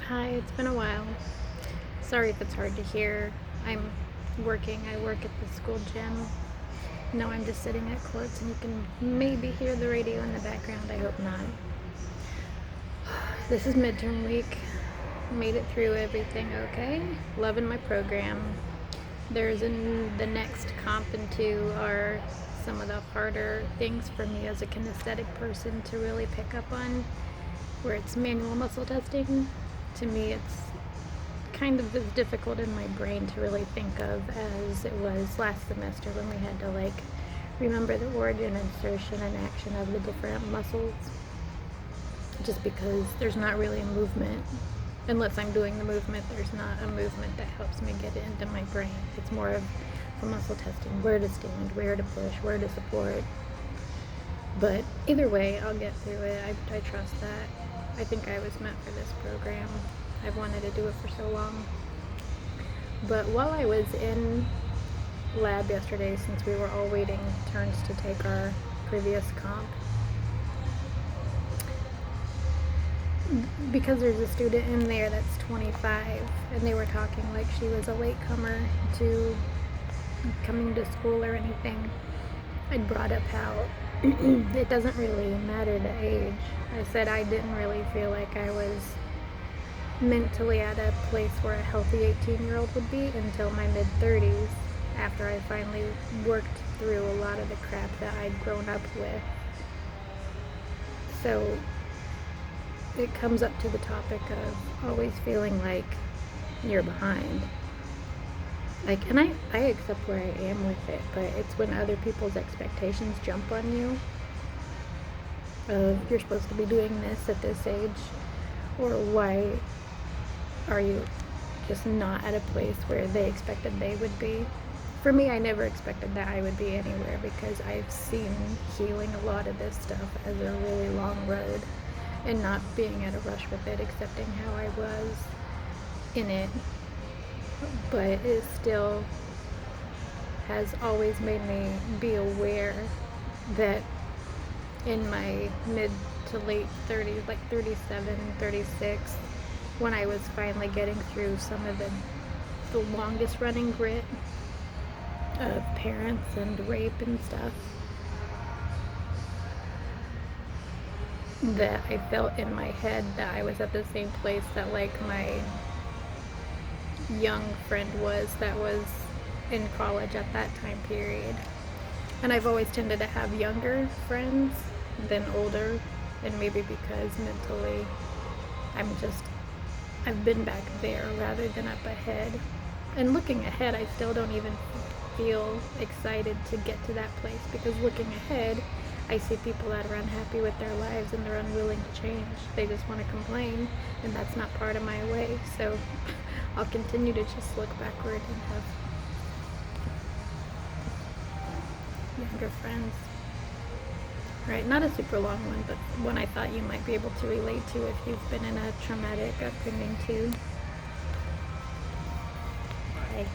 Hi, it's been a while. Sorry if it's hard to hear. I'm working. I work at the school gym. No, I'm just sitting at courts and you can maybe hear the radio in the background. I hope not. This is midterm week. Made it through everything okay. Loving my program. The next comp and two are some of the harder things for me as a kinesthetic person to really pick up on, where it's manual muscle testing. To me, it's kind of as difficult in my brain to really think of as it was last semester when we had to remember the origin, insertion, and action of the different muscles, just because there's not really a movement. Unless I'm doing the movement, there's not a movement that helps me get it into my brain. It's more of a muscle testing, where to stand, where to push, where to support. But either way, I'll get through it. I trust that. I think I was meant for this program. I've wanted to do it for so long. But while I was in lab yesterday, since we were all waiting turns to take our previous comp, because there's a student in there that's 25, and they were talking like she was a latecomer to coming to school or anything, I'd brought up how it doesn't really matter the age. I said I didn't really feel like I was mentally at a place where a healthy 18-year-old would be until my mid-30s, after I finally worked through a lot of the crap that I'd grown up with. So it comes up to the topic of always feeling like you're behind. And I accept where I am with it, but it's when other people's expectations jump on you of you're supposed to be doing this at this age, or why are you just not at a place where they expected they would be. For me, I never expected that I would be anywhere, because I've seen healing a lot of this stuff as a really long road, and not being at a rush with it, accepting how I was in it. But it still has always made me be aware that in my mid to late 30s, like 37, 36, when I was finally getting through some of the longest running grit of parents and rape and stuff, that I felt in my head that I was at the same place that my young friend was, that was in college at that time period. And I've always tended to have younger friends than older, and maybe because mentally I've been back there rather than up ahead. And looking ahead, I still don't even feel excited to get to that place, because looking ahead, I see people that are unhappy with their lives and they're unwilling to change. They just want to complain, and that's not part of my way. So I'll continue to just look backward and have younger friends. Right, not a super long one, but one I thought you might be able to relate to if you've been in a traumatic upbringing too. Bye.